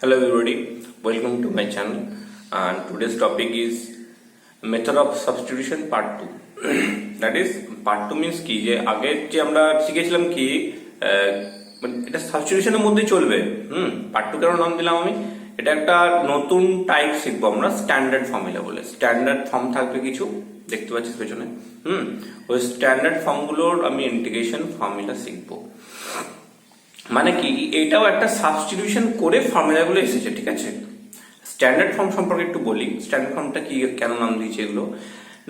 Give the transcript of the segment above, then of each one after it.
Hello everybody, welcome to my channel and today's topic is method of substitution part 2 that is part 2 means কি যে আগে যে আমরা শিখেছিলাম কি এটা সাবস্টিটিউশনের মধ্যে চলবে পার্ট 2 কেন নাম দিলাম আমি এটা একটা নতুন টাইপ শিখবো আমরা স্ট্যান্ডার্ড ফর্মুলা বলে স্ট্যান্ডার্ড ফর্ম থাকবে কিছু দেখতে পাচ্ছিস পেছনে ওই স্ট্যান্ডার্ড ফর্মগুলোর আমি ইন্টিগ্রেশন ফর্মুলা শিখবো মানে কি এটাও একটা সাবস্টিটিউশন করে ফর্মুলাগুলো এসেছে ঠিক আছে স্ট্যান্ডার্ড ফর্ম সম্পর্কে একটু বলি স্ট্যান্ডার্ড ফর্মটা কি কেন নাম দিয়েছে এগুলো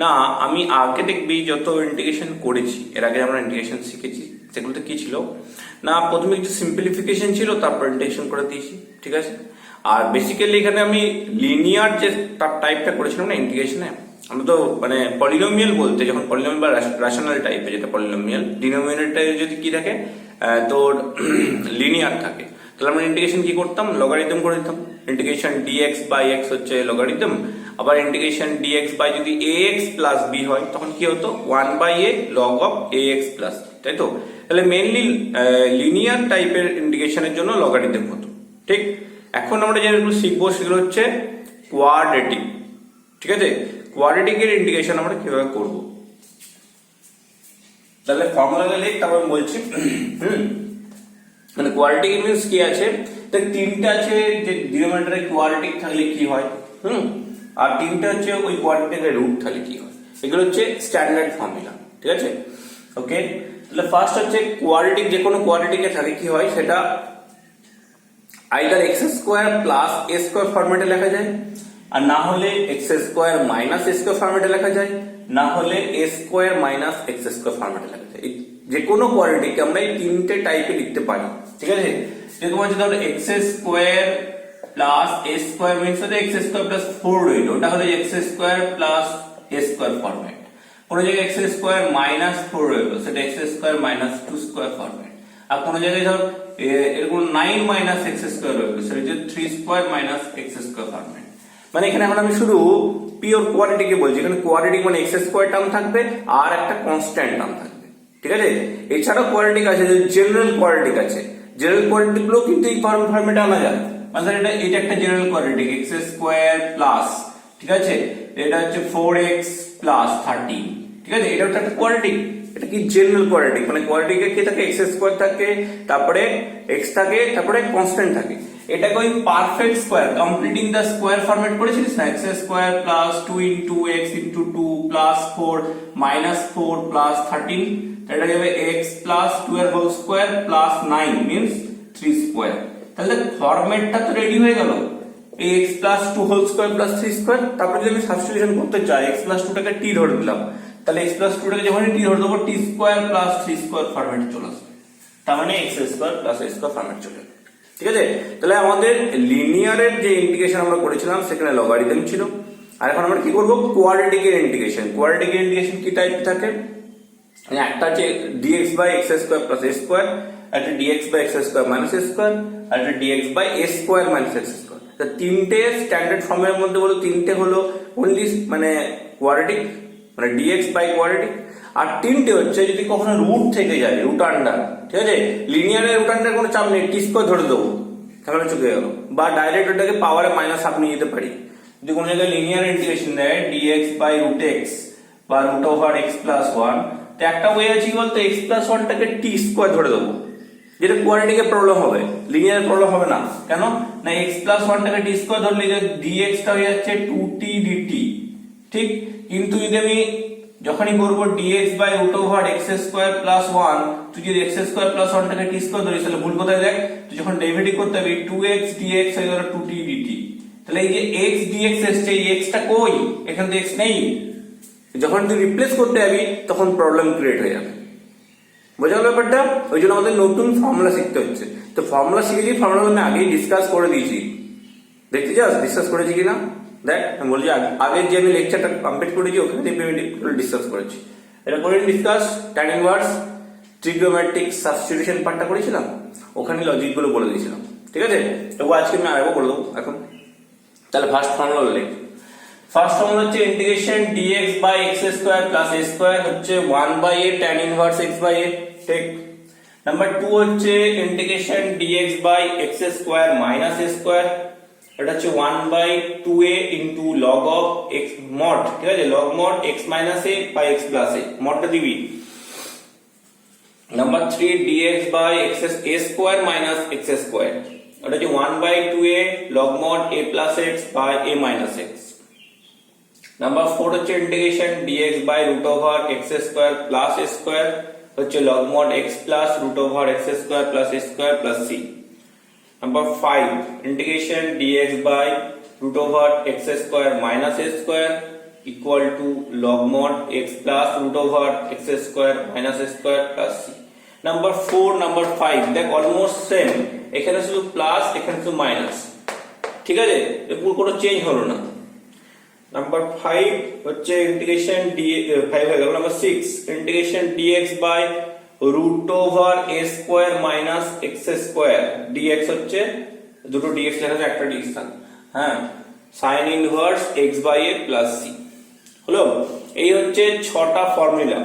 না আমি আগে দেখবি যত ইন্টিগ্রেশন করেছি এর আগে আমরা ইন্টিগ্রেশন শিখেছি সেগুলোতে কি ছিল না প্রথমে কিছু সিম্পলিফিকেশন ছিল তারপর ইন্টিগ্রেশন করে দিয়েছি ঠিক আছে আর বেসিক্যালি এখানে আমি লিনিয়ার যে টাইপটা করেছিলাম না ইন্টিগ্রেশনে আমরা তো মানে পলিনোমিয়াল বলতে যখন পলিনোমিয়াল বা রেশনাল টাইপের যেটা পলিনোমিয়াল ডিনোমিনেটর যদি কি থাকে তোর লিনিয়ার থাকে তাহলে আমরা ইন্টিগ্রেশন কি করতাম লগারিদম করে দিতাম ইন্টিগ্রেশন ডিএক্স বাই এক্স হচ্ছে লগারিদম আবার ইন্টিগ্রেশন ডিএক্স বাই যদি এক্স প্লাস বি হয় তখন কি হতো 1/a log of x plus তাই তো তাহলে মেইনলি লিনিয়ার টাইপের ইন্টিগ্রেশনের জন্য লগারিদম হতো ঠিক এখন আমরা যেগুলো শিখবো সেগুলো হচ্ছে কোয়াড্রেটিক ঠিক আছে কোয়াড্রেটিকের ইন্টিগ্রেশন আমরা কিভাবে করবো তাহলে ফর্মুলা লিখ তারপর আমি বলছি মানে কোয়াড্রেটিক মিন্স কি আছে তো তিনটা আছে যে ডিনোমিনেটরে কোয়াড্রেটিক থাকলে কি হয় আর তিনটা হচ্ছে ওই কোয়াড্রেটিকের রুট থাকলে কি হয় এগুলো হচ্ছে স্ট্যান্ডার্ড ফর্মুলা ঠিক আছে ওকে তাহলে ফার্স্ট হচ্ছে কোয়াড্রেটিক যে কোনো কোয়াড্রেটিকে থাকে কি হয় সেটা either x square plus a square ফরম্যাটে লেখা যায় আর না হলে x square minus a square ফরম্যাটে লেখা যায় না হলে a square minus x square ফরম্যাটে লেখা যায় যে কোনো কোয়াড্রেটিককে আমরা এই তিনটে টাইপে লিখতে পারি ঠিক আছে যে তোমার যদি ধরো x square plus a square means হচ্ছে এক্স স্কোয়ার প্লাস 4 রইল ওটা হলো x square plus a square format কোনো জায়গায় এক্স স্কোয়ার মাইনাস 4 রইল সেটা x square minus 2 square format আর কোনো জায়গায় ধর এরকম 9 মাইনাস এক্স স্কোয়ার রইল সেটা হচ্ছে 3 square minus x square format মানে এখানে এখন আমি শুধু পিওর কোয়াড্রেটিকে বলছি এখানে কোয়াড্রেটিক মানে এক্স স্কোয়ার টার্ম থাকবে আর একটা কনস্ট্যান্ট টার্ম থাকবে ঠিক আছে এছাড়াও কোয়াড্রেটিক আছে যে জেনারেল কোয়াড্রেটিক আছে জেনারেল কোয়াড্রেটিক গুলো কিন্তু এই ফরম্যাটে আনা যায় মানে এটা একটা general quadratic x square plus ঠিক আছে এটা হচ্ছে 4x প্লাস 13 ঠিক আছে এটা একটা কোয়াড্রেটিক এটা কি জেনারেল কোয়াড্রেটিক মানে কোয়াড্রেটিকে কি থাকে এক্স স্কোয়ার থাকে তারপরে এক্স থাকে তারপরে কনস্ট্যান্ট থাকে এটাকে ওই perfect square completing the square format করেছিস না x square plus 2 into x into 2 plus 4 minus 4 plus 13 এটা যাবে এক্স প্লাস 2 এর whole square plus 9 means 3 square তাহলে ফরম্যাটটা তো রেডি হয়ে গেল x plus 2 whole square plus 3 square তারপরে যদি আমি সাবস্টিটিউশন করতে চাই এক্স প্লাস 2 টাকে টি ধরে দিলাম তাহলে এক্স প্লাস 2 টাকে যখন টি ধরে দেবো টি স্কোয়ার প্লাস 3 স্কোয়ার ফরম্যাটে চলে আসবে তার মানে x square plus a square format চলে আসবে ঠিক আছে তাহলে আমাদের লিনিয়ারের যে ইন্টিগ্রেশন আমরা করেছিলাম সেখানে লগারিদম ছিল আর এখন আমরা কি করব কোয়াড্রেটিকের ইন্টিগ্রেশন কি টাইপ থাকে একটা হচ্ছে dx by x square plus a square একটা dx by x square minus a square আর একটা dx by a square minus x square তো তিনটে স্ট্যান্ডার্ড ফর্মের মধ্যে বলো তিনটে হলো অনলি মানে কোয়াড্রেটিক মানে dx বাই কোয়াড্রেটিক আর তিনটে হচ্ছে যদি কখনো রুট থেকে যায় রুট আন্ডার ঠিক আছে লিনিয়ারের রুট আন্ডার কোনো চাপ নেই টি স্কয়ার ধরে দেবো তাহলে চলে গেল বা ডাইরেক্ট ওটাকে পাওয়ারে মাইনাস হাফ নিয়ে যেতে পারি যদি কোনো জায়গায় লিনিয়ার ইন্টিগ্রেশন দেয় dx বাই রুট x বা রুট ওভার x প্লাস 1 তো একটা ওয়ে আছে কি বলতো x প্লাস 1 টাকে টি স্কয়ার ধরে দেবো যেটা কোয়াড্রেটিকের প্রবলেম হবে লিনিয়ার প্রবলেম হবে না কেন না x প্লাস 1 টাকে টি স্কয়ার ধরলে যে dx টা হয়ে যাচ্ছে 2t dt ঠিক কিন্তু যদি আমি যখনই করব dx by root over x square plus 1 তুই যদি x স্কয়ার প্লাস 1 টাকে টি স্কয়ার ধরিস তাহলে ভুল কোথায় দেখ তুই যখন ডেরিভেটিভ করতে হবে 2x dx হয়ে গেল 2t dt তাহলে এই যে x dx এসছে এই x টা কই এখানে তো x নেই যখন তুই রিপ্লেস করতে যাবি তখন প্রবলেম ক্রিয়েট হয়ে যাবে বোঝা গেল ব্যাপারটা ওই জন্য আমাদের নতুন ফর্মুলা শিখতে হচ্ছে তো ফর্মুলা শিখেছি ফর্মুলা আমি আগেই ডিসকাস করে দিয়েছি দেখতে চাস ডিসকাস করেছি কিনা দেখ আমি বলছি আগের যে আমি লেকচারটা কমপ্লিট করেছি ওখানে ডিসকাস করেছি এটা করে discuss tan inverse trigonometric substitution পার্টটা করেছিলাম ওখানে লজিক গুলো বলে দিয়েছিলাম ঠিক আছে তবু আজকে আমি আরেকবার বলে দেবো এখন তাহলে ফার্স্ট ফর্মুলা লিখ ফার্স্ট ফর্মুলা হচ্ছে integration dx by x square plus a square হচ্ছে 1/a tan inverse x by a ঠিক নাম্বার 2 হচ্ছে integration dx by x square minus a square, এটা হচ্ছে 1/2a into log of x mod, ঠিক আছে, log mod x minus a by x plus a মডটা দিবি। Number 3 dx by x a square minus x square, এটা হচ্ছে 1/2a log mod a plus x by a minus x। Number 4 হচ্ছে integration dx by root over x square plus a square, হচ্ছে log mod x plus root over x square plus a square plus c। Number 5 integration dx by root over x square minus a square equal to log mod x plus root over x square minus a square plus c। Number 4 number 5 দেখ almost same, এখানে শুধু plus এখানে শুধু minus, ঠিক আছে, পুরো কোনো change হলো না। নাম্বার 5 হচ্ছে ইন্টিগ্রেশন dx 5 হয়ে গেল। Number 6 integration dx by root over a square minus x square, dx হচ্ছে দুটো dx লেখা আছে, একটা dx থাক, হ্যাঁ, sin inverse x by a plus c হলো। এই হচ্ছে 6টা ফর্মুলা।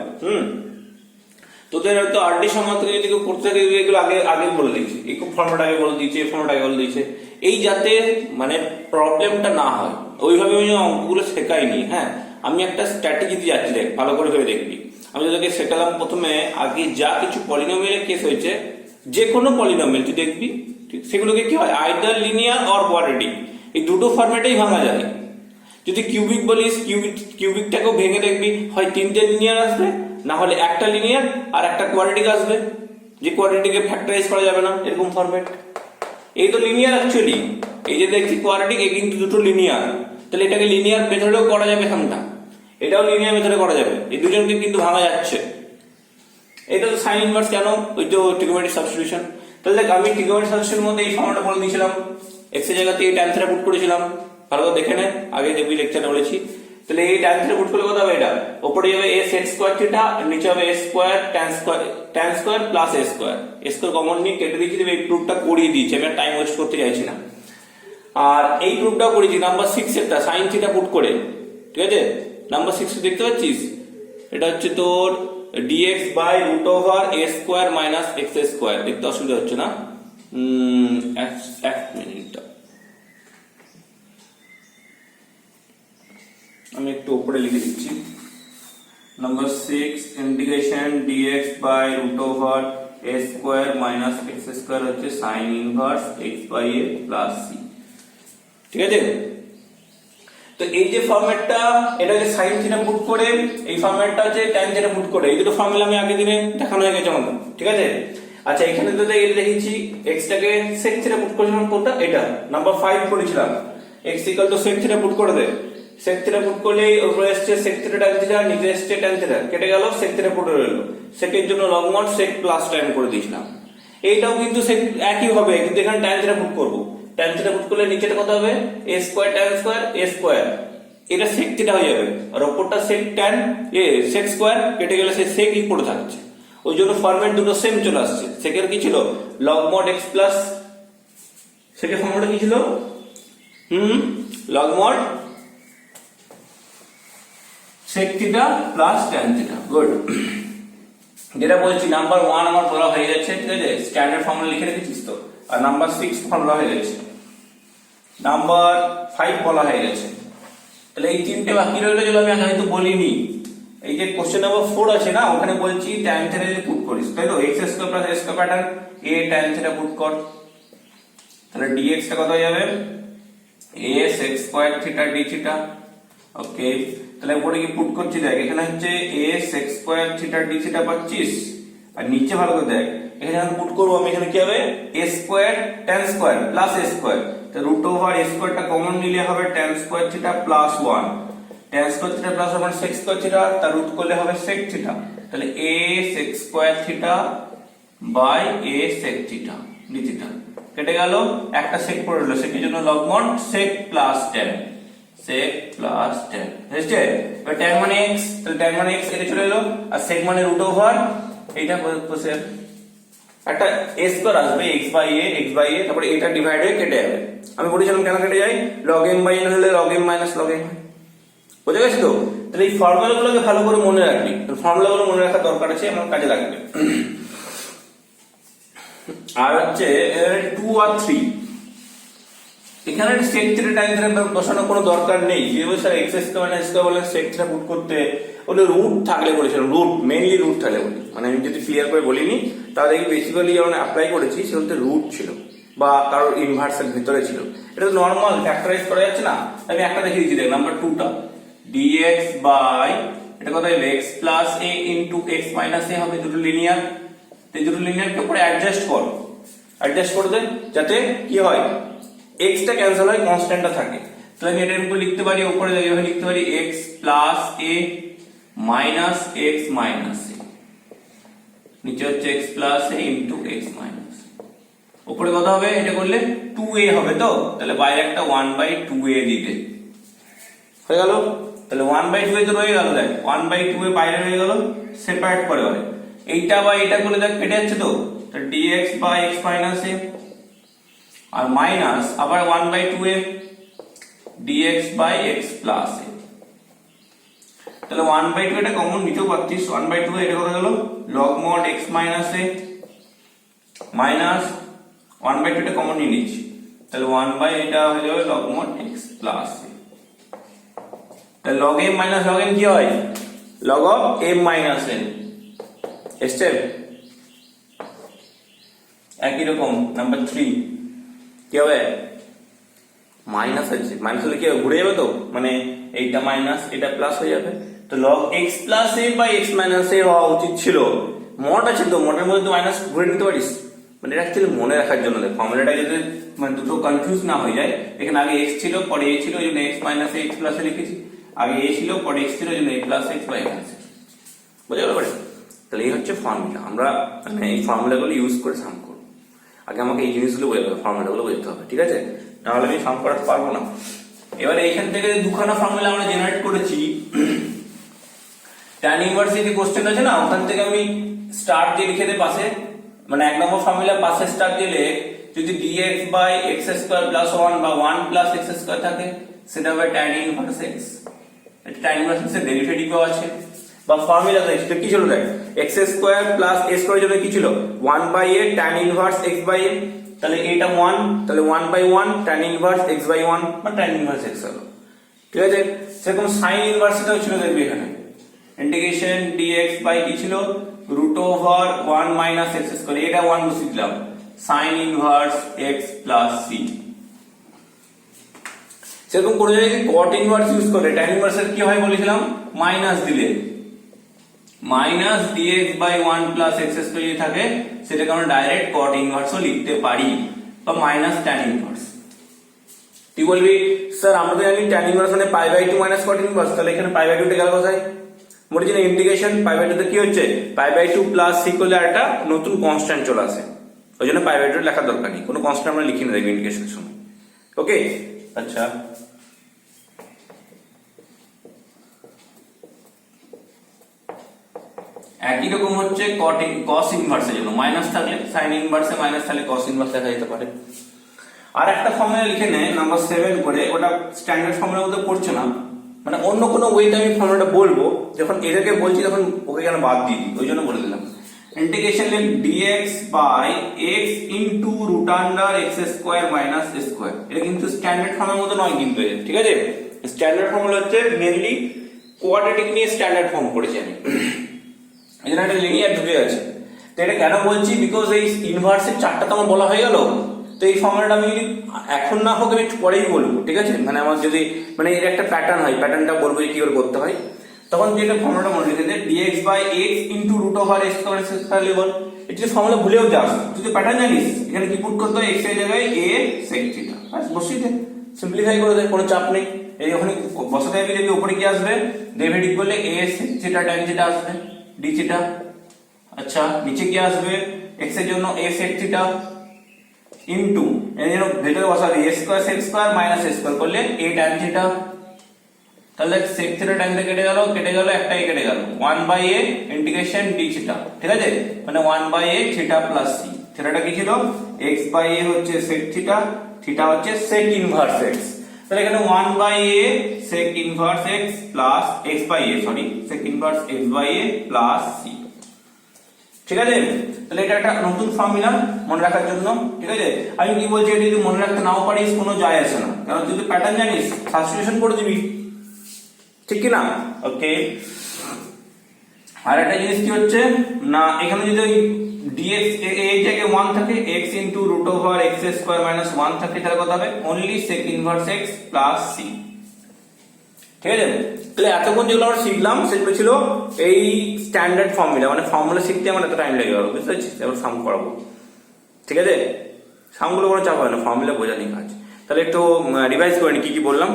তোদের হয়তো আরডি সমাজ থেকে যদি কেউ পড়তে থাকে এগুলো আগে আগে বলে দিয়েছে, এই ফর্মুলাটা আগে বলে দিয়েছে, এই ফর্মুলাটা আগে বলে দিয়েছে, এই যাতে মানে প্রবলেমটা না হয় ওইভাবে আমি অঙ্কগুলো শেখাইনি। হ্যাঁ, আমি একটা স্ট্র্যাটেজি দিয়ে যাচ্ছি, দেখ ভালো করে ভেবে দেখবি। আমি তোদেরকে শেখালাম প্রথমে আগে যা কিছু পলিনোমিয়ালের কেস হয়েছে, যে কোনো পলিনোমিয়াল তুই দেখবি, ঠিক, সেগুলোকে কি হয় আইদার লিনিয়ার অর কোয়াড্রেটিক, এই দুটো ফরম্যাটেই ভাঙা যায়। যদি কিউবিক বলিস কিউবিকটাকেও ভেঙে দেখবি, হয় 3টে লিনিয়ার আসবে, না হলে একটা লিনিয়ার আর একটা কোয়াড্রেটিক আসবে, যে কোয়াড্রেটিকে ফ্যাক্টরাইজ করা যাবে না, এরকম ফরম্যাট। এই তো লিনিয়ার অ্যাকচুয়ালি, এই যে দেখছি কোয়াড্রেটিক, এই কিন্তু দুটো লিনিয়ার, তাহলে এটাকে লিনিয়ার মেথডেও করা যাবে, সামটা এটাও লিনিয়ার মেথডে করা যাবে, এই দুজনকে কিন্তু ভাঙা যাচ্ছে। এটা তো সাইন ইনভার্স কেন, ওই তো ট্রিগোনোমেট্রিক সাবস্টিটিউশন। তাহলে দেখ আমি ট্রিগোনোমেট্রিক সাবস্টিটিউশনের মধ্যে এই ফর্মুলাটা বলে দিয়েছিলাম, x এর জায়গাতে এই tan থিটা পুট করেছিলাম, ভালো করে দেখে নে, আগে দেখবি লেকচারে বলেছি। তাহলে এই tan থিটা পুট করলে কত হবে, এটা উপরে যাবে a sec স্কয়ার থিটা, নিচে হবে a square tan square plus a square, a square common নিয়ে কেটে দিয়েছি, এই প্রুফটা করিয়ে দিয়েছি, আমি টাইম ওয়েস্ট করতে চাইছি না। আর এই প্রুফটাও করেছি নাম্বার 6 এরটা sin থিটা পুট করে, ঠিক আছে। নাম্বার 6 দেখতে পাচ্ছিস, এটা হচ্ছে তোর dx by root over a square minus x square, দেখতে অসুবিধা হচ্ছে না, এক মিনিট আমি একটু উপরে লিখে দিচ্ছি। Number 6 integration dx by root over a square minus x square হচ্ছে sin inverse x by a plus c, ঠিক আছে। তো এই যে ফরম্যাটটা, এটাকে sin থিটা পুট করে, এই ফরম্যাটটা হচ্ছে tan থিটা পুট করে, এই দুটো ফর্মুলা আমি আগে দিনে দেখানো হয়ে গেছে আমাদের, ঠিক আছে। আচ্ছা এখানে তো এই দেখেছি x টাকে sec থিটা পুট করেছিলাম, কোনটা এটা নাম্বার 5 করেছিলাম, x sec থিটা পুট করে দে, sec থিটা পুট করলে উপরে আসছে sec থিটা tan থিটা, নিচে আসছে tan থিটা, কেটে গেল, sec থিটা পুট হয়ে গেল, sec এর জন্য log mod sec plus tan করে দিয়েছিলাম। এইটাও কিন্তু sec একই হবে, কিন্তু এখানে tan থিটা পুট করব, tan থিটা পুট করলে নিচেটা কত হবে a square tan square a square, এটা sec থিটা হয়ে যাবে, আর উপরটা sec tan sec স্কয়ার, কেটে গেলে সেই sec ই পড়ে থাকছে, ওই জন্য ফরম্যাট দুটো সেম চলে আসছে। sec এর কি ছিল log mod x plus, sec এর ফর্মুলাটা কি ছিল log mod sec theta plus tan theta, good. যেটা বলছি নাম্বার 1 আমার বলা হয়ে যাচ্ছে, ঠিক আছে, স্ট্যান্ডার্ড ফর্মুলা লিখে রেখেছিস তো, আর নাম্বার 6 ফর্মুলা হয়ে গেছে, নাম্বার 5 বলা হয়ে গেছে। তাহলে এই তিনটে বাকি রইলো, যেগুলো আমি হয়তো বলিনি। এই যে কোশ্চেন নাম্বার 4 আছে না, ওখানে বলছি tan থিটা যদি পুট করিস, তাই তো x square plus a square pattern a tan theta put কর, তাহলে dx টা কত হয়ে যাবে a sec square theta d theta, okay. তাহলে উপরে কি পুট করছি, দেখ এখানে হচ্ছে a sec square theta d theta পাচ্ছিস, আর নিচে ভালো করে দেখ এখানে যখন পুট করব আমি, এখানে কি হবে a square tan square plus a square, তো রুট ওভার a স্কয়ারটা কমন নিলে হবে tan square theta plus 1, tan square theta plus 1 sec square theta, তার রুট করলে হবে sec থিটা, তাহলে a sec square theta by a sec theta d theta, কেটে গেল, একটা sec পড়ে রইল, sec এর জন্য log mod sec plus tan, sec plus tan, বুঝতে? এবার tan মানে x, তাহলে tan মানে x কেটে চলে এলো, আর sec মানে রুট ওভার এইটা বসে একটা a স্কয়ার আসবে x বাই a, তারপরে এটা ডিভাইড হয়ে কেটে যাবে। আমি বলেছিলাম কেন কেটে যায়, log m বাই n হলে log m minus log m, বুঝে গেছো তো? তাহলে এই ফর্মুলাগুলোকে ভালো করে মনে রাখবি, ফর্মুলাগুলো মনে রাখার দরকার আছে, আমার কাজে লাগবে। আর হচ্ছে 2 আর 3, এখানে sec থিটা tan থিটা বসানোর কোনো দরকার নেই। যেহেতু sir x square minus square বলে sec থিটা পুট করতে ওটা রুট থাকলে বলেছিলাম, রুট মেইনলি রুট থাকলে বলি, মানে আমি যদি ক্লিয়ার করে বলিনি তাহলে বেসিক্যালি যখন অ্যাপ্লাই করেছি সেগুলোতে রুট ছিল বা কারোর ইনভার্সের ভিতরে ছিল। এটা তো নর্মাল ফ্যাক্টরাইজ করা যাচ্ছে না। আমি একটা দেখিয়ে দিচ্ছি, দেখ নাম্বার 2টা dx বাই এটা কত হবে x plus a into x minus a হবে, দুটো লিনিয়ার। এই দুটো লিনিয়ারকে উপরে অ্যাডজাস্ট করে দে যাতে কি হয় x টা ক্যান্সেল হয়, কনস্ট্যান্টটা থাকে। তাহলে আমি এটার উপর লিখতে পারি, উপরে এইভাবে লিখতে পারি x plus a minus x minus a, নিচে হচ্ছে x plus a into x minus, উপরে কত হবে এটা করলে 2a হবে। তো তাহলে বাইরে একটা 1/2a দিতে হয়ে গেল। তাহলে 1/2a তো রয়ে গেল, দেখ 1/2a বাইরে রয়ে গেল, সেপারেট করে হবে। এইটা বা এটা করলে দেখ কেটে যাচ্ছে, তো dx by x minus a আর মাইনাস আবার 1/2a dx by x plus a। তাহলে 1/2 এটা কমন নিতেও পারতিস, 1/2 এটা কত গেল log mod x minus a minus 1/2 এটা কমন নিয়ে নিচ্ছি, তাহলে 1 এটা হয়ে যাবে log mod x plus a। তাহলে log m minus log n কি হয় log of m minus n। Step একই রকম নাম্বার 3 কি হবে মাইনাস আছে, মাইনাস হলে কি ঘুরে যাবে, তো মানে এইটা মাইনাস এটা প্লাস হয়ে যাবে। তো log x plus a by x minus a হওয়া উচিত ছিল, মড আছে তো মডের মধ্যে তো মাইনাস ঘুরে নিতে পারিস, মানে এটা অ্যাকচুয়ালি মনে রাখার জন্য। দেখ ফর্মুলাটা যাতে মানে দুটো কনফিউজ না হয়ে যায়, এখানে আগে x ছিল পরে a ছিল, ওই জন্য x minus a x plus a লিখেছি, আগে a ছিল পরে x ছিল, ওই জন্য a plus x by x। বুঝতে পারলে? তাহলে এই হচ্ছে ফর্মুলা, আমরা মানে এই ফর্মুলাগুলো ইউজ করে সাম করব। আগে আমাকে এই জিনিসগুলো বোঝাতে হবে, ফর্মুলাগুলো বোঝাতে হবে, ঠিক আছে? নাহলে আমি সাম করাতে পারবো না। এবারে এইখান থেকে দুখানা ফর্মুলা আমরা জেনারেট করেছি, tan ইনভার্স যে কোশ্চেন আছে না, ওখান থেকে আমি স্টার দিয়ে লিখে দে পাশে, মানে এক নম্বর ফর্মুলা পাশে স্টার দিলে যদি dx by x square plus 1 বা 1 প্লাস x স্কয়ার থাকে সেটা হবে tan ইনভার্স x। এটা tan ইনভার্স x এর ডেরিভেটিভও আছে, বা ফর্মুলা দেখতে কি ছিল, দেখ x square plus a square জন্য কি ছিল 1/a tan inverse x by a। তাহলে এটা 1, তাহলে 1/1 tan ইনভার্স x বাই 1 বা tan ইনভার্স x হলো, ঠিক আছে? সেরকম sin ইনভার্সটাও ছিল, দেখবি এখানে ইন্টিগ্রেশন dx বাই কি ছিল root over 1 minus x square, এটা 1 বসিয়ে দিলাম, sin inverse x plus c। সেরকম করে যদি cot ইনভার্স ইউজ করে tan ইনভার্সের কি হয় বলেছিলাম, মাইনাস দিলে minus dx by 1 plus x square যদি থাকে সেটাকে আমরা ডাইরেক্ট cot ইনভার্সও লিখতে পারি, বা মাইনাস tan ইনভার্স। তুই বলবি স্যার আমরা তো জানি tan ইনভার্স মানে π/2 মাইনাস cot ইনভার্স, তাহলে এখানে π/2 টা গেল কোথায়? মোট যে ইন্টিগ্রেশন π/2 তে কি হচ্ছে π/2 প্লাস c করলে একটা নতুন কনস্ট্যান্ট চলে আসে, ওই জন্য π/2 লেখার দরকার নেই, কোনো কনস্ট্যান্ট আমরা লিখি না দেখবি ইন্টিগ্রেশনের সময়। ওকে, আচ্ছা একই রকম হচ্ছে cos ইনভার্সের জন্য, মাইনাস থাকলে sin ইনভার্সে মাইনাস থাকলে cos ইনভার্স লেখা যেতে পারে। আর একটা ফর্মুলা লিখে নে নাম্বার 7 করে, ওটা স্ট্যান্ডার্ড ফর্মুলার মধ্যে পড়ছে না, মানে অন্য কোনো ওয়েতে আমি ফর্মুলাটা বলবো, যখন এদেরকে বলছি তখন ওকে কেন বাদ দিয়ে দিই, ওই জন্য বলে দিলাম। Integration dx by x into root under x square minus square, এটা কিন্তু স্ট্যান্ডার্ড ফর্মের মতো নয় কিন্তু, ঠিক আছে? স্ট্যান্ডার্ড ফর্মুলা হচ্ছে মেইনলি কোয়াড্রেটিক নিয়ে স্ট্যান্ডার্ড ফর্ম করেছি আমি, এই জন্য একটা লিনিয়ার ঢুকে গেছে। তো এটা কেন বলছি, বিকজ এই ইনভার্সের চারটা তো আমার বলা হয়ে গেল, তো এই ফর্মুলাটা আমি এখন না হোক আমি পরেই বলবো, ঠিক আছে? মানে আমার যদি মানে এর একটা প্যাটার্ন হয়, প্যাটার্নটা বলবো কি করে করতে হয়, তখন যেটা ফর্মুলাটা মনে রেখে দে dx by x into root over x square level. এটা যদি ফর্মুলা ভুলেও যাস, যদি প্যাটার্ন জানিস এখানে কি পুট করতে হয়, x এর জায়গায় a sec থিটা, বাস বসিয়ে দে, সিম্পলিফাই করে দে, কোনো চাপ নেই। এই ওখানে বসাতে হবে, দেখবি উপরে কি আসবে, ডেরিভেটিভ করলে a sec theta tan theta আসবে d থিটা। আচ্ছা নিচে কি আসবে, x এর জন্য a sec থিটা ইনটু এর জন্য ভেতরে বসাবে a square sec square minus a square করলে a tan থিটা। তাহলে sec থিটা tan থিটা কেটে গেল একটাই কেটে গেল, 1/a ইন্টিগ্রেশন d থিটা, ঠিক আছে? মানে 1/a থিটা প্লাস c। থিটাটা কি ছিল, x/a হচ্ছে sec থিটা, থিটা হচ্ছে sec ইনভার্স x। তাহলে এখানে 1/a sec inverse x plus x/a, sorry sec inverse x/a plus c, ঠিক আছে? তাহলে এটা একটা নতুন ফর্মুলা মনে রাখার জন্য, ঠিক আছে? আমি কি বলছি, এটা যদি মনে রাখতে নাও পারিস কোনো যায় আসে না, কারণ তুই তো প্যাটার্ন জানিস, সাবস্টিটিউশন করে দিবি, ঠিক কি না? ওকে। আর একটা জিনিস কি হচ্ছে না, এখানে যদি ওই dx এই জায়গায় 1 থাকে, x into root over x square minus 1 থাকে, তাহলে কত হবে? Only sec inverse x plus c, ঠিক আছে? তাহলে এতক্ষণ যেগুলো আমরা শিখলাম সেগুলো ছিল এই স্ট্যান্ডার্ড ফর্মুলা, মানে ফর্মুলা শিখতে আমার এত টাইম লেগে গেল, বুঝতে পারছিস? এবার সাম করাবো, ঠিক আছে? সামগুলো কোনো চাপ হয় না, ফর্মুলা বোঝানি কাজ। তাহলে একটু রিভাইজ করে নি কি কি বললাম।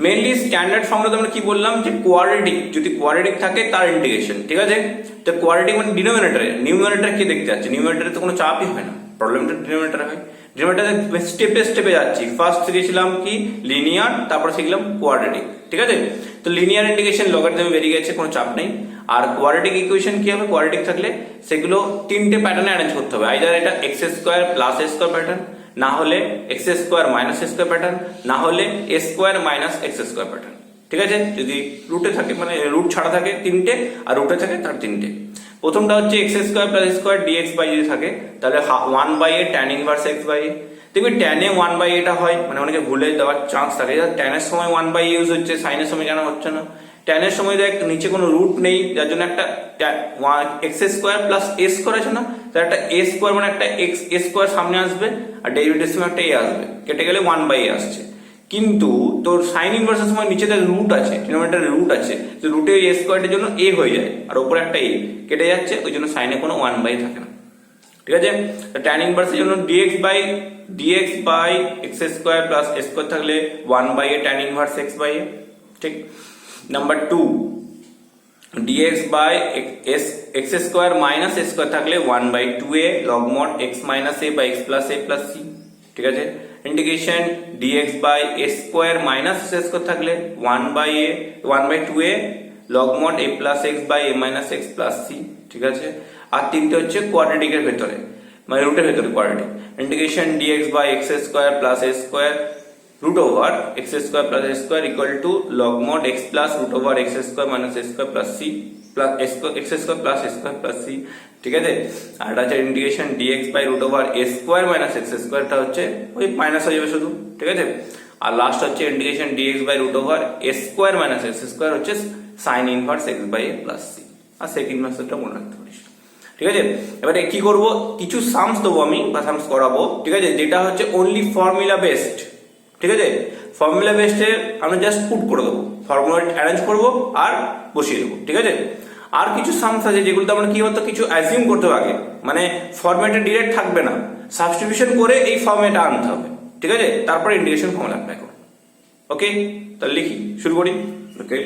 মেইনলি স্ট্যান্ডার্ড ফর্মুলা আমরা কি বললাম, যে কোয়াড্রেটিক, যদি কোয়াড্রেটিক থাকে তার ইন্টিগ্রেশন, ঠিক আছে? তো কোয়াড্রেটিক মানে ডিনোমিনেটরে, নিউমারেটর কি দেখতে যাচ্ছে, নিউমারেটরে তো কোনো চাপই হয় না, প্রবলেমটা ডিনোমিনেটরে হয়। ডিনোমিনেটরে স্টেপে স্টেপে যাচ্ছি, ফার্স্ট শিখেছিলাম কি লিনিয়ার, তারপর শিখলাম কোয়াড্রেটিক, ঠিক আছে? তো লিনিয়ার ইন্টিগ্রেশন লগারিদমে বেরিয়ে গেছে, কোনো চাপ নেই। আর কোয়াড্রেটিক ইকুয়েশন কি হবে, কোয়াড্রেটিক থাকলে সেগুলো তিনটে প্যাটার্নে অ্যারেঞ্জ করতে হবে, আইদার এটা x square plus a square pattern, না হলে x square minus a square pattern, না হলে a square minus x square pattern, ঠিক আছে? যদি রুটে থাকে, মানে রুট ছাড়া থাকে তিনটে, আর রুটে থাকে তার তিনটে। প্রথমটা হচ্ছে x square plus square dx by যদি থাকে, তাহলে 1 by a tan inverse x by a. দেখবি ট্যানে 1 বাই এটা হয়, মানে অনেকে ভুলে দেওয়ার চান্স থাকে, ট্যানের সময় 1 বাই ইউজ হচ্ছে, সাইনের সময় কেন হচ্ছে না? ট্যানের সময় দেখ নিচে কোনো রুট নেই, যার জন্য একটা x square plus a square আছে না, তার একটা এ স্কোয়ার মানে একটা এক্স এ স্কোয়ার সামনে আসবে, আর ডেরিভেটিভ সময় একটা এ আসবে, কেটে গেলে 1 বাই এ আসছে। কিন্তু তোর সাইন ইনভার্সের সময় নিচে তার রুট আছে, ডিনোমিনেটরে রুট আছে, তো রুটে এ স্কোয়ারের জন্য এ হয়ে যায়, আর উপরে একটা এ কেটে যাচ্ছে, ওই জন্য সাইনে কোনো 1 বাই থাকে না, ঠিক আছে? ট্যান ইনভার্সের জন্য dx by x square plus a square থাকলে 1 by a tan inverse x by a, ঠিক? Number 2, dx by x square minus a square থাকলে 1 by 2a log mod x minus a by x plus a plus c, ঠিক আছে? Integration dx by a square minus a square থাকলে 1 by 2a log mod a plus x by a minus x plus c, ঠিক আছে? আর তিনটে হচ্ছে কোয়াড্রেটিকের ভেতরে, মানে রুটের ভেতরে quadratic. Integration dx by x square plus a square root over x square plus a square equal to log mod x plus root over x square minus a square plus c plus x square plus a square plus c, ঠিক আছে? আর এটা হচ্ছে integration dx by root over a square minus x square, টা হচ্ছে ওই minus হয়ে যাবে শুধু, ঠিক আছে? আর লাস্ট হচ্ছে integration dx by root over a square minus x square হচ্ছে sin inverse x by a plus c, আর sec inverse টা মনে রাখতে পারিস, ঠিক আছে? এবারে কি করব, কিছু সামস দেবো আমি, বা সামস করাবো, ঠিক আছে? যেটা হচ্ছে অনলি ফর্মুলা বেসড, ঠিক আছে? ফর্মুলা বেসডে আমরা জাস্ট পুট করে দেবো, ফর্মুলা অ্যারেঞ্জ করবো আর বসিয়ে দেবো, ঠিক আছে? আর কিছু সামস আছে যেগুলোতে আমরা কি হতো, কিছু অ্যাজিউম করতে হবে আগে, মানে ফরম্যাটে ডিরেক্ট থাকবে না, সাবস্টিটিউশন করে এই ফর্মেটে আনতে হবে, ঠিক আছে? তারপরে ইন্টিগ্রেশন ফর্মুলা অ্যাপ্লাই করো। ওকে, তাহলে লিখি, শুরু করি। ওকে,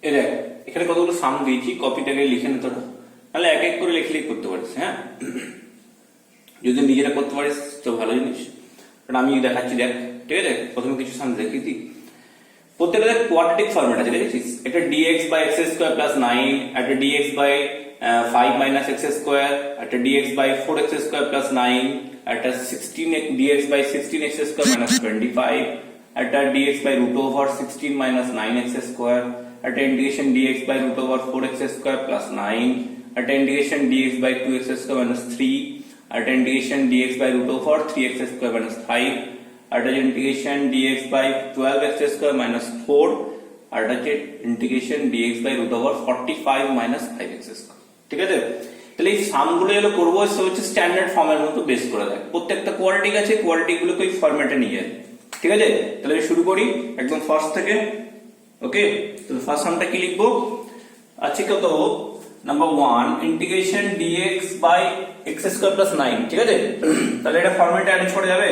এই দেখ এখানে কতগুলো সাম দিয়েছি, কপিটাকে লিখে নে তোরা, তাহলে এক এক করে লিখে করতে পারিস, হ্যাঁ? যদি নিজেরা করতে পারিস তো ভালো জিনিস, আমি দেখাচ্ছি, দেখ, ঠিক আছে? প্রথমে কিছু সাম দেখি তুই, প্রত্যেকটা কোয়াড্রেটিক ফর্মেট আছে, দেখেছিস? একটা dx by x square plus 9, একটা dx by 5 minus x square, একটা dx by 4x square plus 9, একটা 16 dx by 16x square minus 25, একটা dx by root over 16 minus 9x square, একটা integration dx by root over 4x square plus 9, একটা integration dx by 2x square minus 3, একটা integration dx by root over 3x square minus 5, একটা integration dx by 12x square minus 4, আর একটা integration dx by root over 45 minus 5x square, ঠিক আছে? তাহলে এই সামগুলো এলো করবো, সে হচ্ছে স্ট্যান্ডার্ড ফর্মের মতো বেস করে দেয়, প্রত্যেকটা কোয়ালিটি আছে, কোয়ালিটি গুলোকে ওই ফরম্যাটে নিয়ে যায়, ঠিক আছে? তাহলে শুরু করি একদম ফার্স্ট থেকে। ওকে, তো ফার্স্ট সামটা কি লিখবো, আছে কত, number 1 integration dx by x square plus 9, ঠিক আছে? তাহলে এটা ফরম্যাটে অ্যারেঞ্জ করা যাবে,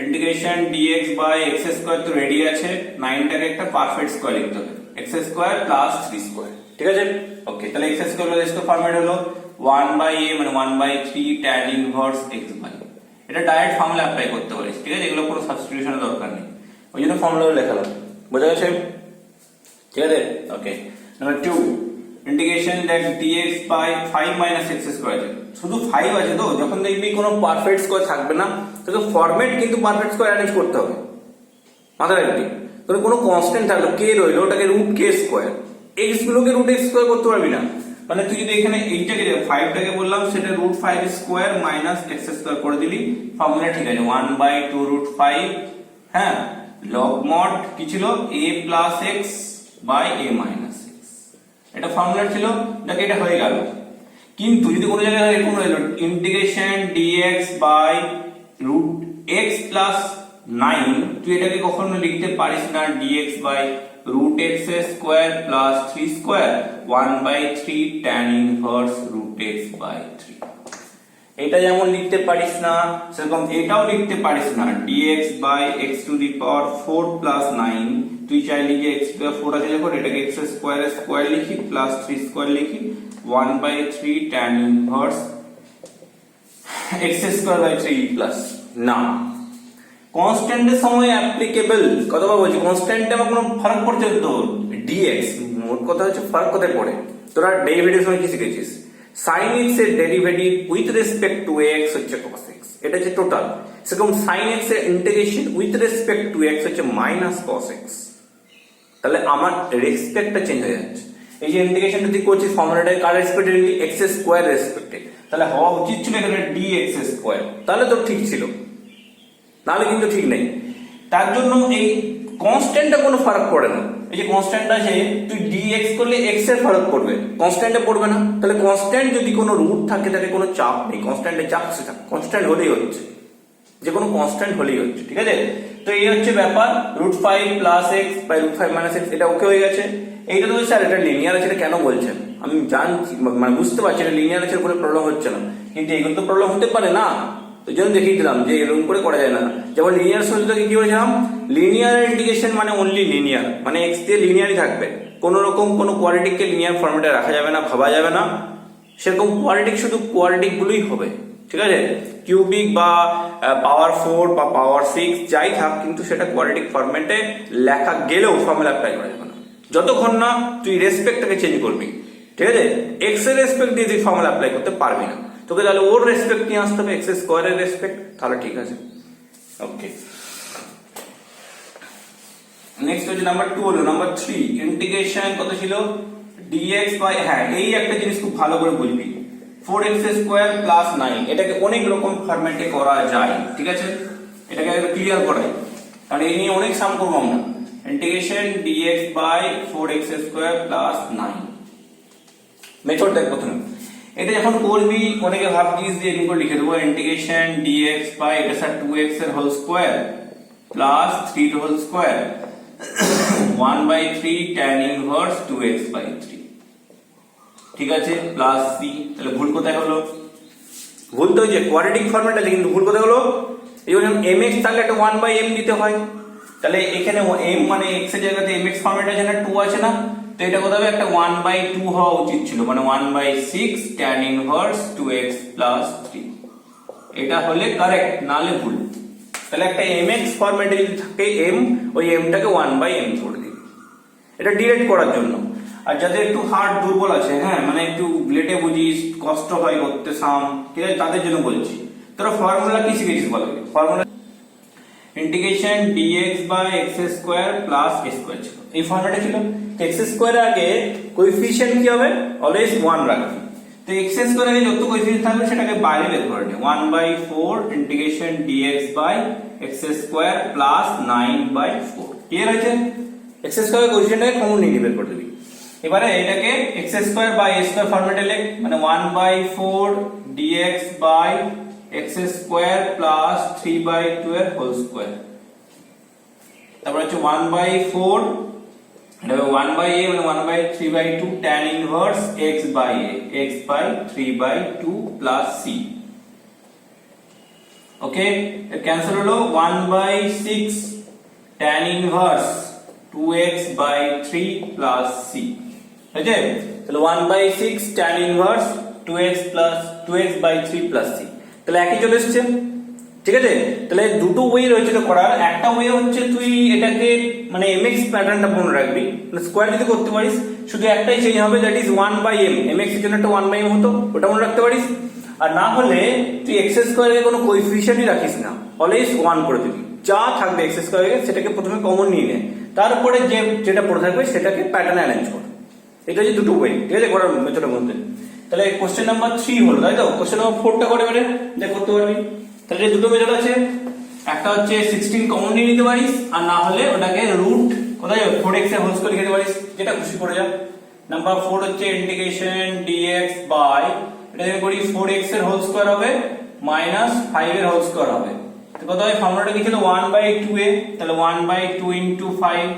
integration dx by x square তো রেডি আছে, 9টাকে একটা পারফেক্ট স্কয়ার লিখতে হবে, x স্কয়ার প্লাস 3 স্কয়ার, ঠিক আছে? ওকে, তাহলে x square plus square format হলো 1 বাই a মানে 1 by 3 tan inverse x by, এটা ডাইরেক্ট ফর্মুলা অ্যাপ্লাই করতে পারিস, ঠিক আছে? এগুলো কোনো সাবস্টিটিউশনের দরকার নেই, ওই জন্য ফর্মুলা লেখালাম, বোঝা গেছে? ঠিক আছে? Okay, number 2 integration dx by 5 minus x square, শুধু 5 আছে তো, যখন দেখবি কোনো পারফেক্ট স্কয়ার থাকবে না, তো ফরম্যাট কিন্তু পারফেক্ট স্কয়ার অ্যারেঞ্জ করতে হবে, মাথায় রাখবি। কোনো কনস্ট্যান্ট থাকলো কে রইলো, ওটাকে রুট কে স্কোয়ার, এক্স গুলোকে রুট এক্স স্কোয়ার করতে পারবি না। মানে তুই যদি এখানে এইটাকে 5টাকে বললাম সেটা root 5 square minus x square করে দিলি, ফর্মুলা ঠিক আছে 1/2 রুট 5, হ্যাঁ লগ মড কি ছিল a plus x by a minus x, এটা ফর্মুলা ছিল, দেখে এটা হয়ে গেল। কিন্তু যদি কোনো জায়গায় এরকম হলো integration dx by root x plus 9, তুই এটাকে কখনো লিখতে পারিস না dx by root x square plus 3 square 1/3 tan inverse root x by 3, এটা যেমন লিখতে পারিস না সেরকম এটাও লিখতে পারিস না dx by x to the power 4 plus 9, তুই চাইলি যে x to the 4 আছে যখন এটাকে x square স্কয়ার লিখি প্লাস 3 স্কয়ার লিখি 1/3 tan inverse x square by 3 plus না। কনস্ট্যান্টের সময় অ্যাপ্লিকেবল, কতবার বলছি কনস্ট্যান্টে আমার কোনো ফারাক পড়ছে তো dx, মোট কথা হচ্ছে ফারাক কোথায় পড়ে। তোরা ডেরিভেটিভ সময় কি শিখেছিস, sin x এর derivative with respect to x হচ্ছে cos x, এটা হচ্ছে টোটাল। সেরকম sin x এর integration with respect to x হচ্ছে মাইনাস cos x, তাহলে আমার রেসপেক্টটা চেঞ্জ হয়ে যাচ্ছে। এই যে ইন্টিগ্রেশনটা তুই করছিস ফর্মুলাটা কার রেসপেক্টে নিলি, x স্কয়ার রেসপেক্টে, তাহলে হওয়া উচিত ছিল এখানে dx স্কয়ার, তাহলে তো ঠিক ছিল, নাহলে কিন্তু ঠিক নেই। তার জন্য এই কনস্ট্যান্টটা কোনো ফারাক পড়ে না, এই যে কনস্ট্যান্ট আছে তুই dx করলে x এর ফারাক পড়বে, কনস্ট্যান্টে পড়বে না। তাহলে কনস্ট্যান্ট যদি কোনো রুট থাকে তাহলে কোনো চাপ নেই, কনস্ট্যান্টে চাপ সেটা কনস্ট্যান্ট হলেই হচ্ছে, যে কোনো কনস্ট্যান্ট হলেই হচ্ছে, ঠিক আছে। তো এই হচ্ছে ব্যাপার, root 5 plus x by root 5 minus x, এটা ওকে হয়ে গেছে। এইটা তো স্যার এটা লিনিয়ার আছে, এটা কেন বলছেন আমি জানছি, মানে বুঝতে পারছি এটা লিনিয়ার আছে, কোনো প্রবলেম হচ্ছে না, কিন্তু এগুলো তো প্রবলেম হতে পারে না, ওই জন্য দেখিয়ে দিলাম যে এরকম করে করা যায় না। যেমন লিনিয়ার সূত্রটাকে কি বলেছিলাম, লিনিয়ার ইন্টিগ্রেশন মানে অনলি লিনিয়ার, মানে এক্স দিয়ে লিনিয়ারই থাকবে, কোনো রকম কোনো কোয়াড্রেটিককে লিনিয়ার ফর্মেটে রাখা যাবে না, ভাবা যাবে না। সেরকম কোয়াড্রেটিক শুধু কোয়াড্রেটিক গুলোই হবে, ঠিক আছে। কিউবিক বা পাওয়ার 4 বা পাওয়ার 6 যাই থাক, কিন্তু সেটা কোয়াড্রেটিক ফর্মেটে লেখা গেলেও ফর্মুলা অ্যাপ্লাই করা যাবে না, যতক্ষণ না তুই রেসপেক্টটাকে চেঞ্জ করবি, ঠিক আছে। এক্স এর রেসপেক্ট দিয়ে তুই ফর্মুলা অ্যাপ্লাই করতে পারবি না, তোকে তাহলে ওর রেসপেক্ট নিয়ে আসতে হবে, এক্স স্কোয়ারের রেসপেক্ট, তাহলে ঠিক আছে। ওকে, নেক্সট হচ্ছে নাম্বার 2 হলো নাম্বার 3 ইন্টিগ্রেশন কত ছিল dx বাই, হ্যাঁ এই একটা জিনিস খুব ভালো করে বুঝবি, 4x স্কয়ার প্লাস 9, এটাকে অনেক রকম ফরম্যাটে করা যায়, ঠিক আছে। এটাকে ক্লিয়ার করাই, কারণ এই নিয়ে অনেক সাম করবো আমরা। Integration dx by 4x square plus 9, method দেখ প্রথমে। এটা যখন করবি অনেকে ভাবছিস যে এরকম করে লিখে দেবো ইন্টিগ্রেশন dx বাই এটা স্যার 2x এর হোল স্কয়ার প্লাস 3 এর whole square 1/3 tan inverse 2x by 3, ঠিক আছে, প্লাস c। তাহলে ভুল কোথায় হলো, ভুল তো যে কোয়াড্রেটিক ফর্মেটটা, কিন্তু ভুল কোথায় হলো, এই যখন mx থাকলে একটা 1/m দিতে হয়, তাহলে এখানে m মানে x এর জায়গাতে mx ফর্মেট আছে না, 2 আছে না, তো এটা কোথায় হবে একটা 1/2 হওয়া উচিত ছিল, মানে 1/6 tan ইনভার্স 2x প্লাস 3, এটা হলে কারেক্ট, নালে ভুল। তাহলে একটা mx ফরম্যাটে যদি থাকে m, ওই m টাকে 1/m করে দিই, এটা ডিরেক্ট করার জন্য। আর যাদের একটু হার্ট দুর্বল আছে, হ্যাঁ মানে একটু লেটে বুঝিস, কষ্ট হয় করতে সাম, ঠিক আছে, তাদের জন্য বলছি। তোরা ফর্মুলা কি শিখেছিস বল, formula integration dx by x square plus a square ছিল, এই ফর্মুলাটা ছিল। x স্কয়ারের আগে কোএফিশিয়েন্ট কি হবে, অলওয়েজ 1 রাখবি। তো x স্কয়ারের আগে যত কোএফিশিয়েন্ট থাকবে সেটাকে বাইরে বের করে নে, 1/4 integration dx by x square plus 9/4, clear হয়েছে। x স্কয়ারের কোএফিশিয়েন্টটাকে কমন নিয়ে বের করে দিবি। এবারে এটাকে x square by a square ফরম্যাটে লেখ, মানে 1/4 dx by x square plus 3/2 এর হোল স্কয়ার, তারপর হচ্ছে 1/4, এটা হবে 1/a মানে 1/3/2 tan inverse x by a, x by 3/2 plus c, okay. Cancel হলো 1/6 tan inverse 2x by 3 plus c, ঠিক আছে। তাহলে 1/6 tan inverse 2x by 3 plus c, তাহলে একই চলে এসেছে, ঠিক আছে। তাহলে দুটো ওয়ে রয়েছে এটা করার, একটা ওয়ে হচ্ছে তুই এটাকে মানে mx প্যাটার্নটা মনে রাখবি, স্কয়ার যদি করতে পারিস, শুধু একটাই চেঞ্জ হবে, দ্যাট ইজ 1/m, mx এর জন্য একটা 1/m হতো, ওটা মনে রাখতে পারিস। আর না হলে তুই x স্কয়ারের কোনো কোএফিশিয়েন্টই রাখিস না, অলওয়েজ 1 করে দিবি, যা থাকবে x স্কয়ারে সেটাকে প্রথমে কমন নিয়ে নে, তারপরে যেটা পড়ে থাকবে সেটাকে প্যাটার্নে অ্যারেঞ্জ করো। এটা হচ্ছে দুটো ওয়ে, ঠিক আছে, করার মেথডের মধ্যে। তাহলে কোশ্চেন নাম্বার 3 হলো, তাই তো? কোশ্চেন নাম্বার 4টা করে এবারে যা করতে পারবি। তাহলে যে দুটো মেথড আছে, একটা হচ্ছে 16 কমন নিয়ে নিতে পারিস, আর না হলে ওটাকে রুট কোথায় 4x এর হোল স্কয়ার লিখে দিতে পারিস, যেটা খুশি করে যা। নাম্বার 4 হচ্ছে ইন্টিগ্রেশন dx বাই, এটা যদি করি 4x এর হোল স্কয়ার হবে মাইনাস 5 এর হোল স্কয়ার হবে। তো কত হয়, ফর্মুলাটা কি ছিল 1/2a, তাহলে 1/2 * 5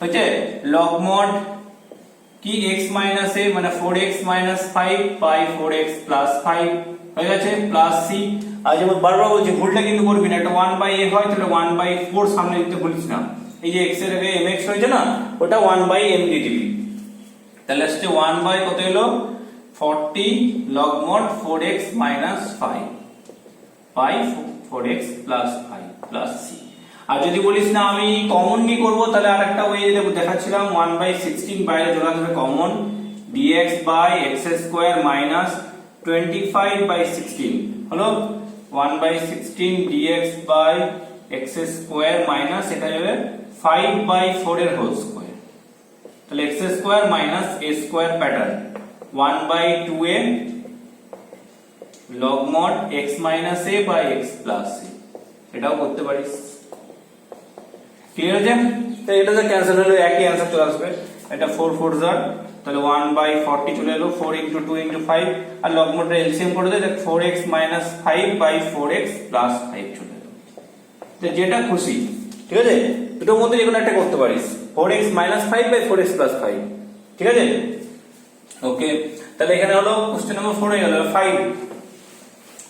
হচ্ছে log mod কি x মাইনাস a মানে 4x minus 5 by 4x plus 5 হয়ে গেছে, প্লাস c। আর যেমন বারবার বলছি ভুলটা কিন্তু করবি না, একটা 1/a হয় তাহলে 1/4 সামনে দিতে ভুলিস না। এই যে x এর আগে mx হয়েছে না, ওটা 1/m দিয়ে দিবি। তাহলে আসছে 1 বাই কত হলো 40 log mod 4x minus 5 by 4x plus 5 plus c। আর যদি বলিস না আমি কমন নি করব, তাহলে আরেকটা ওয়ে দেখাচ্ছিলাম 1/16 বাইরে চলে আসবে common, dx by x square minus 25/16 হলো 1/16 dx by x square minus এটা হবে 5/4 এর হোল স্কয়ার। তাহলে x square minus a square pattern 1/2a log mod x minus a by x plus a, এটাও করতে পারিস। ক্লিয়ার আছে? তো এটা যা ক্যান্সেল হলো একই आंसर চলে আসবে, এটা 4 4 জার, তাহলে 1/40 চলে এলো, 4 * 2 * 5, আর log mod এর এলসিএম করে দে, 4x - 5 বাই 4x প্লাস 5 চলে এলো। তো যেটা খুশি, ঠিক আছে, দুটোর মধ্যে যে কোনো একটা করতে পারিস, 4x - 5 বাই 4x প্লাস 5, ঠিক আছে? ওকে, তাহলে এখানে হলো কোশ্চেন নাম্বার 4 হয়ে গেল। 5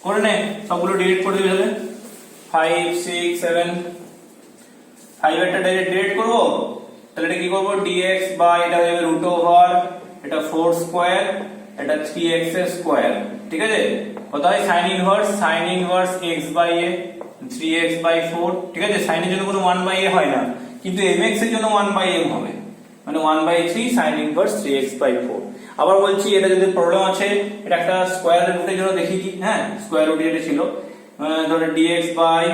করে নে, সবগুলো ডিলিট করে দিবি। তাহলে 5 6 7 5 এটা ডিলিট করব, তাহলে এটা কি করব, dx বাই এটা হবে রুট ওভার এটা 4 স্কয়ার এটা 3x স্কয়ার, ঠিক আছে? কত হয় sin inverse x by a 3x by 4, ঠিক আছে? sin এর জন্য কোনো 1/a হয় না, কিন্তু mx এর জন্য 1/m হবে, মানে 1/3 sin ইনভার্স 3x বাই 4। আবার বলছি এটা যদি প্রবলেম আছে, এটা একটা স্কয়ার রুটের জন্য দেখিয়ে দিই। হ্যাঁ, স্কয়ার রুট এটা ছিল, ধরো dx by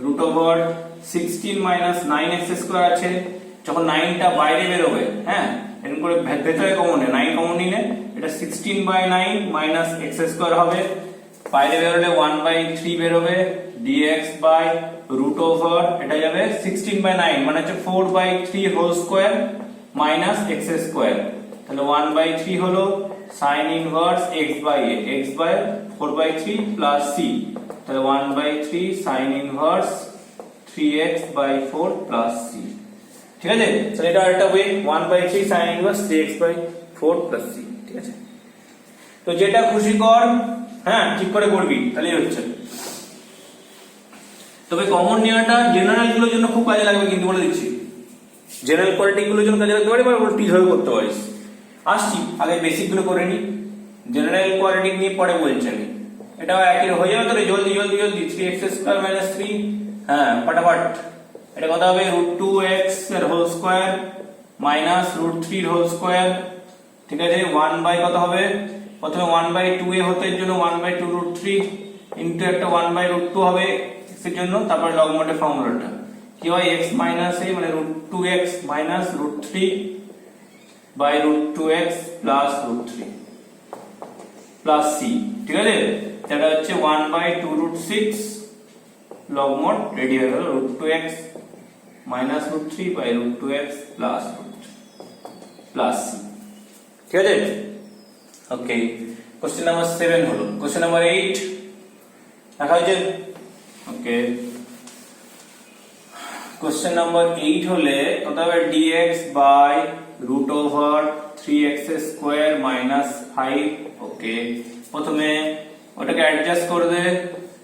root over 16 minus 9x square আছে, যখন 9টা বাইরে বের হবে, হ্যাঁ এরকম করে ভেতরে কমন নেই, 9 কমন নিলে এটা 16/9 মাইনাস x স্কয়ার হবে, বাইরে বের হলে 1/3 বের হবে, dx বাই রুট ওভার এটা যাবে 16/9 মানে হচ্ছে 4/3 whole square minus x square, তাহলে 1/3 হলো sin inverse x by a, x by 4/3 plus c, তাহলে 1/3 sin inverse 3x by 4 plus c, ঠিক আছে? তাহলে এটা আরেকটা way, 1/3 sin inverse 3x by 4 plus c, ঠিক আছে? তো যেটা খুশি কর, হ্যাঁ ঠিক করে করবি, তাহলেই হচ্ছে। তবে কমন নেওয়াটা জেনারেল গুলোর জন্য খুব কাজে লাগবে, কিন্তু বলে দিচ্ছি জেনারেল কোয়ালিটি গুলোর জন্য কাজে লাগতে পারে, বা টিজ হয়ে করতে পারিস। আসছি আগে বেসিক গুলো করে নি, জেনারেল কোয়ালিটি নিয়ে পরে বলছি আমি। এটাও একই হয়ে যাবে, তো জলদি 3x স্কয়ার মাইনাস 3, হ্যাঁ ফটাফট। এটা কত হবে, √2x এর হোল স্কয়ার মাইনাস √3 এর হোল স্কয়ার, ঠিক আছে? 1 বাই কত হবে, প্রথমে 1/2a হতে এর জন্য 1/2 √3 ইনটু একটা 1/√2 হবে x এর জন্য, তারপর log mod এর ফর্মুলাটা কি হয়, x মাইনাস a মানে √2x minus √3 by √2x plus √3 plus c, ঠিক আছে? এটা হচ্ছে 1/2 √6 log mod রেডি হয়ে গেল, √2x minus √3 by √2x plus plus c, ঠিক আছে? ওকে, কোশ্চেন নাম্বার 7 হলো। কোশ্চেন নাম্বার 8 দেখা হয়েছে। ওকে, কোশ্চেন নাম্বার 8 হলে কত হবে, dx by root over 3x square minus 5। Okay, প্রথমে ওটাকে অ্যাডজাস্ট করে দে,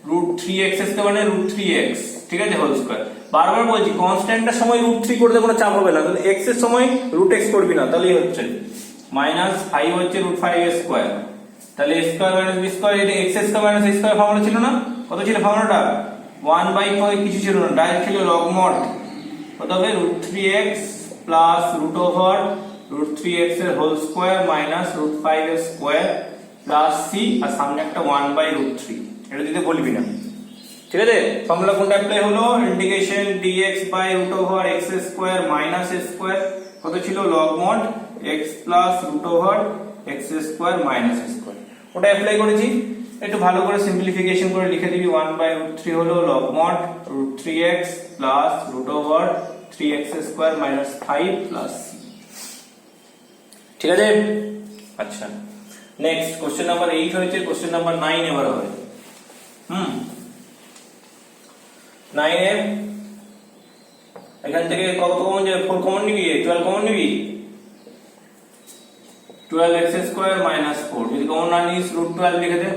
√3x স্কয়ার মানে √3x, ঠিক আছে, হোল স্কয়ার। বারবার বলছি কনস্ট্যান্টের সময় √3 করে দে, কোনো চাপ হবে না, কিন্তু x এর সময় √x করবি না, তাহলেই হচ্ছে। মাইনাস 5 হচ্ছে √5 স্কয়ার, তাহলে a square minus b square, এটা x square minus a square formula ছিল না? কত ছিল ফর্মুলাটা, 1/5 কিছু ছিল না, ডাইরেক্ট ছিল log mod, কত হবে √3x plus root over √3x এর হোল স্কয়ার মাইনাস √5 এর স্কয়ার প্লাস c, আর সামনে একটা 1/√3, এটা দিতে বলবি না, ঠিক আছে, ফর্মুলা কোনটা অ্যাপ্লাই হলো, integration dx by root over x square minus a square কত ছিল log mod x plus root over x square minus a square, ওটা অ্যাপ্লাই করেছি। একটু ভালো করে সিম্পলিফিকেশন করে লিখে দিবি 1/√3 হলো log mod √3x plus root over 3x square minus 5 plus c। ঠিক আছে, আচ্ছা নেক্সট কোশ্চেন নাম্বার 8 হয়েছে, কোশ্চেন নাম্বার 9 এবার হবে। 9 এ এখান থেকে কত কমন যাবে, 4 কমন নিবি, 12 কমন নিবি, 12x স্কয়ার মাইনাস 4 যদি কমন না নিস √12 লিখে দে,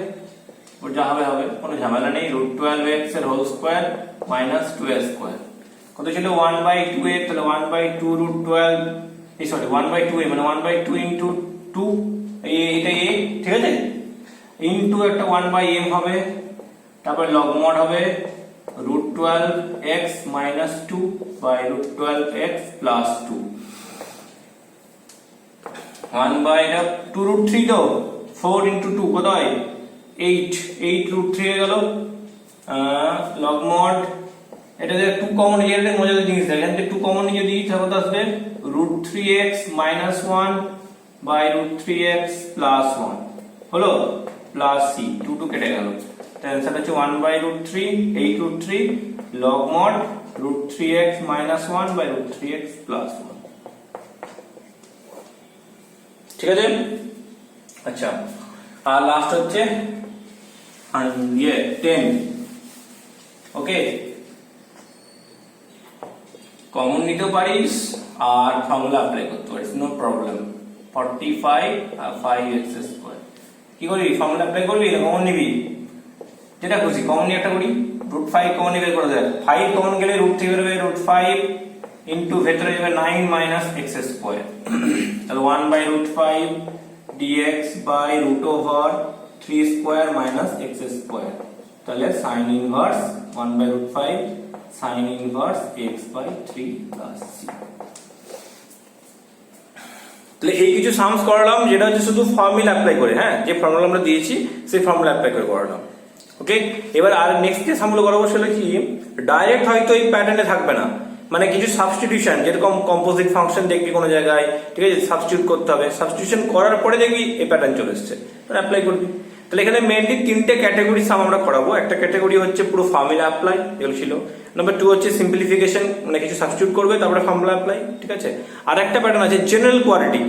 ওর যা হবে হবে, কোনো ঝামেলা নেই। √12x এর whole square minus 2a square কত ছিল 1/2a, তাহলে 1/2 √12 এই সরি 1/2a মানে 1/2 ইনটু 2 এটা a, ঠিক আছে, ইনটু একটা 1/m হবে, তারপর log mod হবে √12x minus 2 by √12x plus 2 1 by 2√3 তো 4 into 2 কত হয় 8 √3 হয়ে গেল। log mod এটা যে 2 কমন নিয়ে গেলে মজাদার জিনিস, এখান থেকে 2 কমন নিয়ে যদি তাহলে কত আসবে √3x minus 1 by √3x plus 1 হলো প্লাস c, 2 কেটে গেল, आंसर হচ্ছে 1/√3 8√3 log mod √3x minus 1 by √3x plus 1। ঠিক আছে, আচ্ছা আর লাস্ট হচ্ছে ये 10। ওকে, কমন নিতে পারিস আর ফর্মুলা অ্যাপ্লাই করতে পারিস, নো প্রবলেম। 45 আর 5x স্কয়ার কি করবি, ফর্মুলা অ্যাপ্লাই করবি না কমন নিবি, যেটা খুশি কমন নিয়ে একটা করি। √5 কমন নিয়ে বের করে দেয়, 5 কমন গেলে √3 বেরোবে, √5 ইনটু ভেতরে যাবে 9 মাইনাস x স্কয়ার, তাহলে 1/√5 dx by root over 3 square minus x square, তাহলে sin inverse 1/√5 sin inverse x by 3 plus c। তাহলে এই কিছু সামস করালাম যেটা হচ্ছে শুধু ফর্মুলা অ্যাপ্লাই করে, হ্যাঁ যে ফর্মুলা আমরা দিয়েছি সেই ফর্মুলা অ্যাপ্লাই করে করালাম। ওকে, এবার আর নেক্সট যে সামগুলো করাবো সেটা কি, ডাইরেক্ট হয়তো এই প্যাটার্নে থাকবে না, মানে কিছু সাবস্টিটিউশন, যেরকম কম্পোজিট ফাংশন দেখবি কোনো জায়গায়, ঠিক আছে, সাবস্টিটিউট করতে হবে, সাবস্টিটিউশন করার পরে দেখবি এই প্যাটার্ন চলে এসেছে, তাহলে অ্যাপ্লাই করবি। তাহলে এখানে মেইনলি 3টে ক্যাটাগরি সাম আমরা করাবো। একটা ক্যাটাগরি হচ্ছে পুরো ফর্মুলা অ্যাপ্লাই, এগুলো ছিল। নাম্বার 2 হচ্ছে সিম্পলিফিকেশন, মানে কিছু সাবস্টিটিউট করবে তারপরে ফর্মুলা অ্যাপ্লাই, ঠিক আছে। আর একটা প্যাটার্ন আছে জেনারেল কোয়ালিটি,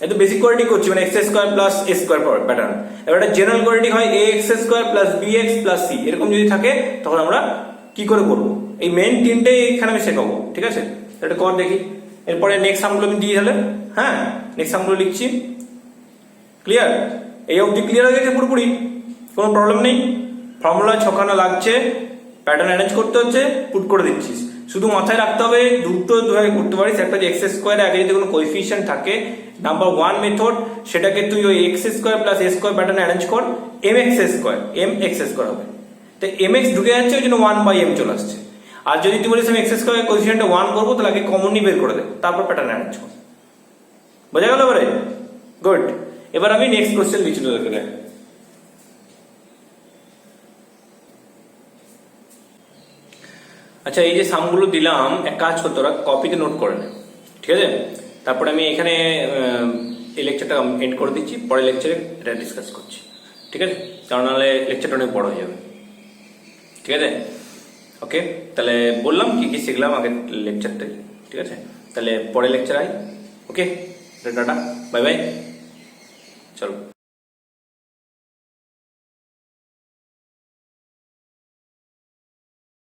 এত বেসিক কোয়ালিটি করছি মানে x square plus a square pattern. এবার একটা জেনারেল কোয়ালিটি হয় ax square plus bx plus c, এরকম যদি থাকে তখন আমরা কি করে করব, এই মেইন তিনটে এখানে আমি শেখাবো, ঠিক আছে। এটা কর দেখি, এরপরে নেক্সট সামগুলো আমি দিয়ে দিলে, হ্যাঁ নেক্সট সামগুলো লিখছি। ক্লিয়ার, এই অবধি ক্লিয়ার হয়ে গেছে পুরোপুরি, কোনো প্রবলেম নেই। ফর্মুলা ছকানো লাগছে, প্যাটার্ন অ্যারেঞ্জ করতে হচ্ছে, পুট করে দিচ্ছিস। শুধু মাথায় রাখতে হবে দুটো দুভাবে করতে পারিস, একটা যে x স্কয়ার আগে যদি কোনো কোএফিসিয়েন্ট থাকে, নাম্বার 1 মেথড সেটাকে তুই ওই x square plus a square pattern arrange কর, mx স্কয়ার হবে, তো mx ঢুকে যাচ্ছে ওই জন্য 1/m চলে আসছে। আর যদি তুই বলিস আমি x স্কয়ার কোএফিসিয়েন্টটা 1 করবো, তাহলে আগে কমন নিয়ে বের করে দে, তারপর প্যাটার্ন অ্যারেঞ্জ কর। বোঝা গেল এবারে? গুড, এবার আমি নেক্সট কোশ্চেন লিখছি তোদেরকে। আচ্ছা, এই যে সামগুলো দিলাম, এক কাজ করতে ওরা কপিতে নোট করে নে, ঠিক আছে। তারপরে আমি এখানে এই লেকচারটা এন্ড করে দিচ্ছি, পরের লেকচারে এটা ডিসকাস করছি, ঠিক আছে, কারণ নাহলে লেকচারটা অনেক বড় হয়ে যাবে, ঠিক আছে। ওকে, তাহলে বললাম কি কি শিখলাম আগের লেকচারটা, ঠিক আছে। তাহলে পরের lecture I, okay, tata, bye bye, চলো।